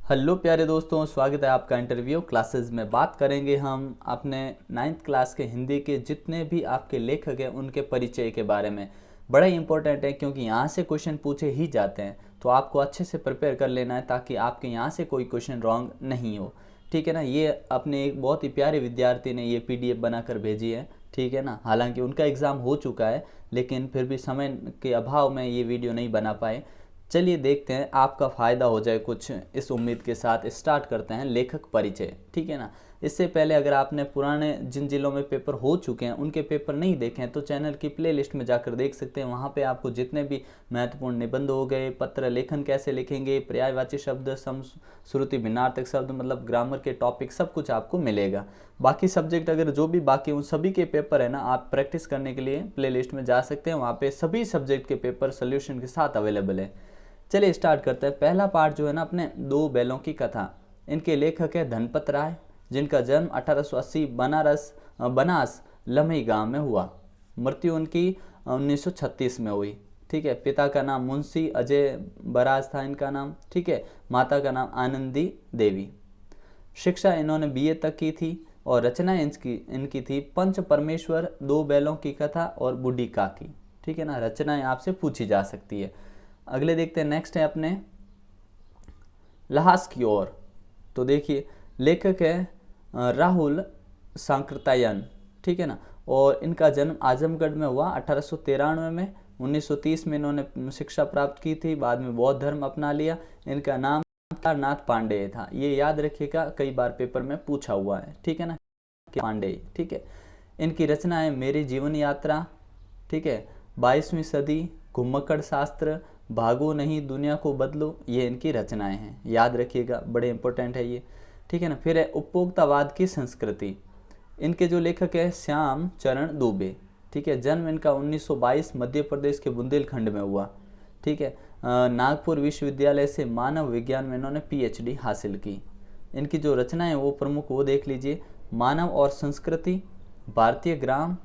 Hello प्यारे दोस्तों, स्वागत है आपका इंटरव्यू क्लासेस में। बात करेंगे हम अपने 9th क्लास के हिंदी के जितने भी आपके लेखक हैं उनके परिचय के बारे में। बड़ा ही इंपॉर्टेंट है क्योंकि यहाँ से क्वेश्चन पूछे ही जाते हैं, तो आपको अच्छे से प्रिपेयर कर लेना है ताकि आपके यहाँ से कोई क्वेश्चन रॉन्ग नहीं हो। ठीक है ना। ये अपने एक बहुत ही प्यारे विद्यार्थी ने ये पीडीएफ बनाकर भेजी है। ठीक है ना। हालांकि उनका एग्ज़ाम हो चुका है, लेकिन फिर भी समय के अभाव में ये वीडियो नहीं बना पाए। चलिए देखते हैं, आपका फ़ायदा हो जाए कुछ, इस उम्मीद के साथ स्टार्ट करते हैं लेखक परिचय। ठीक है ना। इससे पहले अगर आपने पुराने जिन जिलों में पेपर हो चुके हैं उनके पेपर नहीं देखे हैं तो चैनल की प्लेलिस्ट में जाकर देख सकते हैं। वहाँ पे आपको जितने भी महत्वपूर्ण निबंध हो गए, पत्र लेखन कैसे लिखेंगे, पर्यायवाची शब्द, समश्रुति भिन्नार्थक शब्द, मतलब ग्रामर के टॉपिक, सब कुछ आपको मिलेगा। बाकी सब्जेक्ट अगर जो भी बाकी उन सभी के पेपर है ना, आप प्रैक्टिस करने के लिए प्लेलिस्ट में जा सकते हैं। वहाँ पे सभी सब्जेक्ट के पेपर सोल्यूशन के साथ अवेलेबल है। चलिए स्टार्ट करते हैं। पहला पार्ट जो है ना, अपने दो बैलों की कथा। इनके लेखक है धनपत राय, जिनका जन्म 1880 बनास लम्ही गांव में हुआ। मृत्यु उनकी 1936 में हुई। ठीक है। पिता का नाम मुंशी अजय बराज था इनका नाम। ठीक है। माता का नाम आनंदी देवी। शिक्षा इन्होंने बीए तक की थी और रचनाएं इनकी थी पंच परमेश्वर, दो बैलों की कथा और बूढ़ी काकी। ठीक है ना। रचनाएं आपसे पूछी जा सकती है। अगले देखते हैं, नेक्स्ट है अपने लहास की ओर। तो देखिए लेखक है राहुल सांकृत्यायन। ठीक है ना। और इनका जन्म आजमगढ़ में हुआ 1893 में। 1930 में इन्होंने शिक्षा प्राप्त की थी, बाद में बौद्ध धर्म अपना लिया। इनका नाम केदारनाथ पांडेय था। ये याद रखिएगा, कई बार पेपर में पूछा हुआ है। ठीक है ना, पांडेय। ठीक है। इनकी रचना है मेरी जीवन यात्रा। ठीक है। 22वीं सदी, घुमक्कड़ शास्त्र, भागो नहीं दुनिया को बदलो, ये इनकी रचनाएं हैं। याद रखिएगा, बड़े इंपॉर्टेंट है ये। ठीक है ना। फिर है उपभोक्तावाद की संस्कृति। इनके जो लेखक है श्याम चरण दुबे। ठीक है। जन्म इनका 1922 मध्य प्रदेश के बुंदेलखंड में हुआ। ठीक है। नागपुर विश्वविद्यालय से मानव विज्ञान में इन्होंने पीएचडी हासिल की। इनकी जो रचनाएं वो प्रमुख वो देख लीजिए, मानव और संस्कृति, भारतीय ग्राम,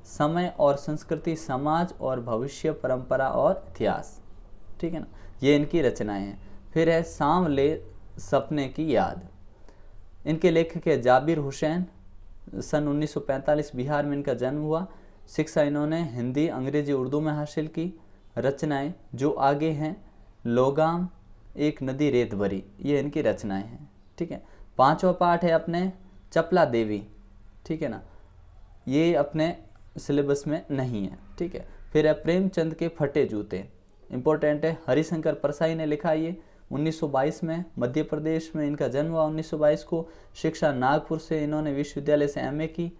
समय और संस्कृति, समाज और भविष्य, परंपरा और इतिहास। ठीक है ना। ये इनकी रचनाएं हैं। फिर है सांवले सपने की याद। इनके लेखक है जाबिर हुसैन। सन 1945 बिहार में इनका जन्म हुआ। शिक्षा इन्होंने हिंदी, अंग्रेजी, उर्दू में हासिल की। रचनाएं जो आगे हैं, लोगाम, एक नदी रेत भरी, ये इनकी रचनाएं हैं। ठीक है। पांचवा पाठ है अपने चपला देवी। ठीक है ना। ये अपने सिलेबस में नहीं है। ठीक है। फिर है प्रेमचंद के फटे जूते, इंपॉर्टेंट है। हरिशंकर परसाई ने लिखा ये 1922 में। मध्य प्रदेश में इनका जन्म हुआ 1922 को। शिक्षा नागपुर से इन्होंने विश्वविद्यालय से एमए की।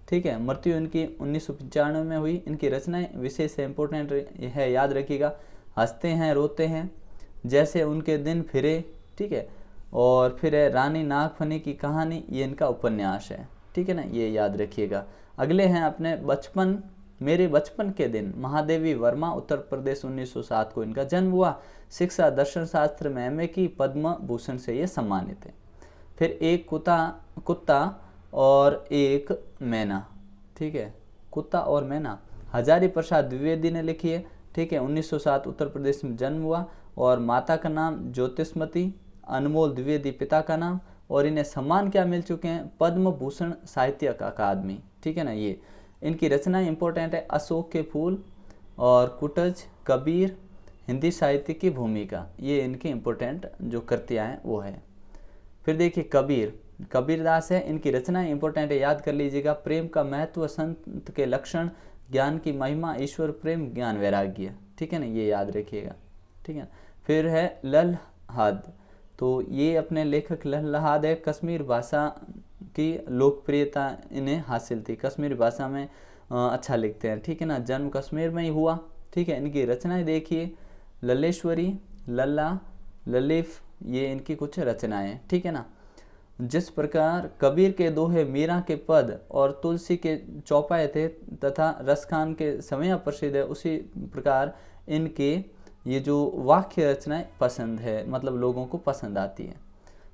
ठीक है। मृत्यु इनकी 1995 में हुई। इनकी रचनाएं विशेष है, इंपॉर्टेंट है, याद रखिएगा। हंसते हैं रोते हैं, जैसे उनके दिन फिरे। ठीक है। और फिर है रानी नागफनी की कहानी, ये इनका उपन्यास है। ठीक है ना, ये याद रखिएगा। अगले हैं अपने बचपन, मेरे बचपन के दिन। महादेवी वर्मा, उत्तर प्रदेश, 1907 को इनका जन्म हुआ। शिक्षा दर्शन शास्त्र में एमए की। पद्म भूषण से ये सम्मानित है। फिर एक कुत्ता और एक मैना। ठीक है। कुत्ता और मैना हजारी प्रसाद द्विवेदी ने लिखी है। ठीक है। 1907 उत्तर प्रदेश में जन्म हुआ। और माता का नाम ज्योतिषमती, अनमोल द्विवेदी पिता का नाम। और इन्हें सम्मान क्या मिल चुके हैं, पद्म भूषण साहित्य अकादमी। ठीक है ना। ये इनकी रचनाएं इंपॉर्टेंट है, अशोक के फूल और कुटज, कबीर, हिंदी साहित्य की भूमिका, ये इनकी इंपॉर्टेंट जो कृतियाँ हैं वो है। फिर देखिए कबीरदास है। इनकी रचनाएं इंपॉर्टेंट है, याद कर लीजिएगा। प्रेम का महत्व, संत के लक्षण, ज्ञान की महिमा, ईश्वर प्रेम, ज्ञान वैराग्य। ठीक है ना, ये याद रखिएगा। ठीक है। फिर है लल्हाद। तो ये अपने लेखक लल्हाद है। कश्मीर भाषा की लोकप्रियता इन्हें हासिल थी, कश्मीरी भाषा में अच्छा लिखते हैं। ठीक है ना। जन्म कश्मीर में ही हुआ। ठीक है। इनकी रचनाएं देखिए, लल्लेश्वरी, लल्ला, ललीफ, ये इनकी कुछ रचनाएं। ठीक है ना। जिस प्रकार कबीर के दोहे, मीरा के पद और तुलसी के चौपाए थे तथा रसखान के समय प्रसिद्ध है, उसी प्रकार इनके ये जो वाक्य रचनाएं पसंद है, मतलब लोगों को पसंद आती है।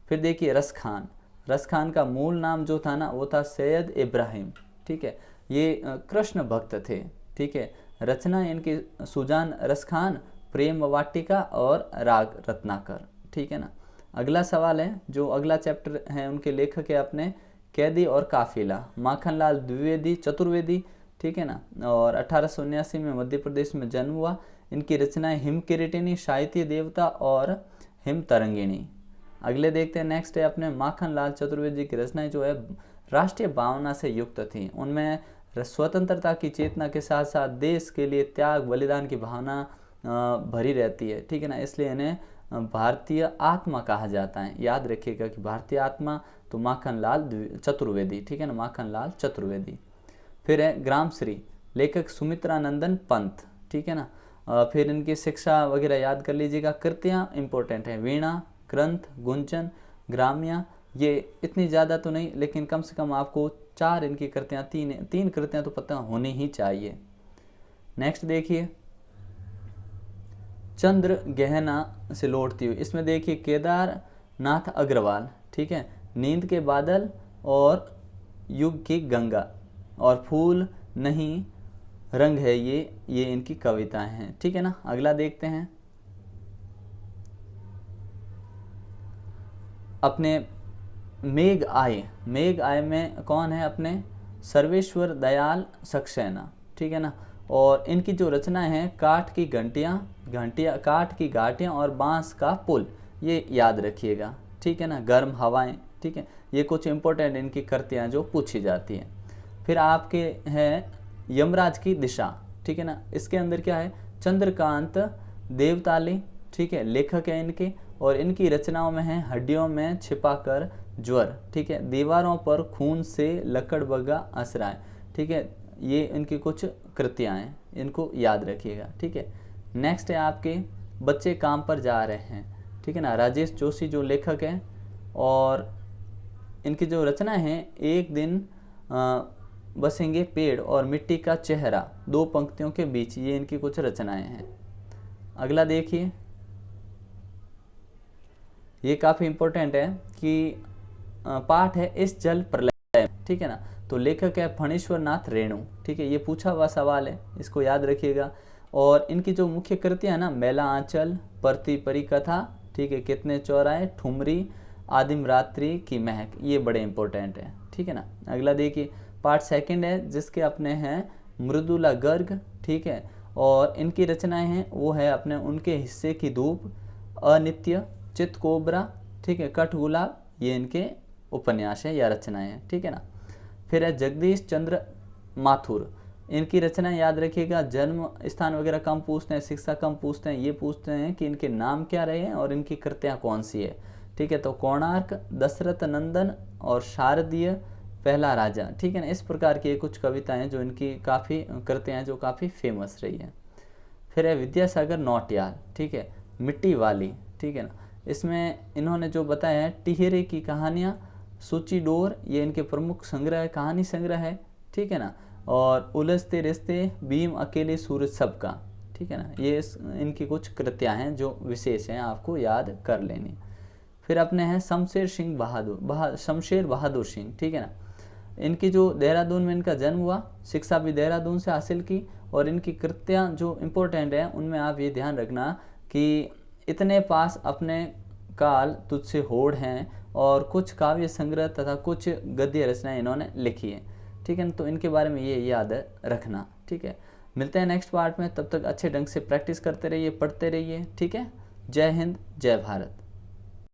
फिर देखिए रसखान का मूल नाम जो था ना वो था सैयद इब्राहिम। ठीक है। ये कृष्ण भक्त थे। ठीक है। रचना इनकी सुजान रसखान, प्रेम वाटिका और राग रत्नाकर। ठीक है ना। अगला सवाल है, जो अगला चैप्टर है उनके लेखक है अपने कैदी और काफिला, माखनलाल द्विवेदी चतुर्वेदी, ठीक है ना। और 1879 में मध्य प्रदेश में जन्म हुआ। इनकी रचनाएं हिम किरीटिनी, साहित्य देवता और हिम तरंगिणी। अगले देखते हैं, नेक्स्ट है अपने माखनलाल चतुर्वेदी की रचनाएं जो है राष्ट्रीय भावना से युक्त थी। उनमें स्वतंत्रता की चेतना के साथ साथ देश के लिए त्याग बलिदान की भावना भरी रहती है, ठीक है ना। इसलिए इन्हें भारतीय आत्मा कहा जाता है। याद रखिएगा कि भारतीय आत्मा तो माखनलाल चतुर्वेदी, ठीक है ना, माखनलाल चतुर्वेदी। फिर है ग्रामश्री, लेखक सुमित्रानंदन पंत, ठीक है ना। फिर इनकी शिक्षा वगैरह याद कर लीजिएगा। कृतियाँ इंपॉर्टेंट है, वीणा, ग्रंथ, गुंजन, ग्राम्या। ये इतनी ज़्यादा तो नहीं, लेकिन कम से कम आपको 4 इनकी कृतियाँ, तीन कृतियाँ तो पता होनी ही चाहिए। नेक्स्ट देखिए, चंद्र गहना से लौटती हुई। इसमें देखिए केदारनाथ अग्रवाल, ठीक है, नींद के बादल और युग की गंगा और फूल नहीं रंग है ये इनकी कविताएं हैं, ठीक है ना। अगला देखते हैं, अपने मेघ आए में कौन है, अपने सर्वेश्वर दयाल सक्सेना, ठीक है ना। और इनकी जो रचनाएं हैं काठ की काठ की घाटियाँ और बांस का पुल, ये याद रखिएगा, ठीक है ना। गर्म हवाएं, ठीक है, ये कुछ इंपॉर्टेंट इनकी कृतियाँ जो पूछी जाती हैं। फिर आपके हैं यमराज की दिशा, ठीक है ना। इसके अंदर क्या है, चंद्रकांत देवताली, ठीक है, लेखक है इनके। और इनकी रचनाओं में है हड्डियों में छिपाकर ज्वर, ठीक है, दीवारों पर खून से लकड़ बगा असराए, ठीक है। ये इनकी कुछ कृतियाँ हैं, इनको याद रखिएगा, ठीक है। नेक्स्ट है आपके बच्चे काम पर जा रहे हैं, ठीक है ना, राजेश जोशी जो लेखक हैं। और इनकी जो रचनाएं हैं, एक दिन बसेंगे पेड़ और मिट्टी का चेहरा, 2 पंक्तियों के बीच, ये इनकी कुछ रचनाएं हैं। अगला देखिए, ये काफ़ी इंपॉर्टेंट है कि पाठ है इस जल प्रलय, ठीक है ना। तो लेखक है फणीश्वर नाथ रेणु, ठीक है, ये पूछा हुआ सवाल है, इसको याद रखिएगा। और इनकी जो मुख्य कृतियाँ है ना, मेला आंचल, परती परी कथा, ठीक है, कितने चौराहे, ठुमरी, आदिम रात्रि की महक, ये बड़े इंपॉर्टेंट है, ठीक है ना। अगला देखिए, पार्ट 2 है जिसके अपने हैं मृदुला गर्ग, ठीक है। और इनकी रचनाएं हैं वो है अपने उनके हिस्से की धूप, अनित्य, चित कोबरा, ठीक है, कठ गुलाब, ये इनके उपन्यास हैं या रचनाएं हैं, ठीक है ना। फिर है जगदीश चंद्र माथुर, इनकी रचनाएं याद रखिएगा। जन्म स्थान वगैरह कम पूछते हैं, शिक्षा कम पूछते हैं, ये पूछते हैं कि इनके नाम क्या रहे हैं और इनकी कृतियाँ कौन सी है, ठीक है। तो कोणार्क, दशरथ नंदन और शारदीय पहला राजा, ठीक है ना। इस प्रकार की कुछ कविताएं जो इनकी काफ़ी कृतियाँ जो काफ़ी फेमस रही हैं। फिर है विद्यासागर नौटियाल, ठीक है, मिट्टी वाली, ठीक है ना। इसमें इन्होंने जो बताया है टिहरे की कहानियाँ, सूची डोर, ये इनके प्रमुख संग्रह है, कहानी संग्रह है, ठीक है ना। और उलझते रिश्ते, बीम अकेले सूरज सबका, ठीक है ना। ये इनकी कुछ कृतियाँ हैं जो विशेष हैं, आपको याद कर लेनी। फिर अपने हैं शमशेर बहादुर सिंह, ठीक है ना। इनकी जो देहरादून में इनका जन्म हुआ, शिक्षा भी देहरादून से हासिल की। और इनकी कृतियाँ जो इम्पोर्टेंट हैं उनमें आप ये ध्यान रखना कि इतने पास अपने काल तुझसे होड़ हैं, और कुछ काव्य संग्रह तथा कुछ गद्य रचनाएं इन्होंने लिखी है, ठीक है ना। तो इनके बारे में ये याद रखना, ठीक है। मिलते हैं नेक्स्ट पार्ट में, तब तक अच्छे ढंग से प्रैक्टिस करते रहिए, पढ़ते रहिए, ठीक है। जय हिंद, जय भारत।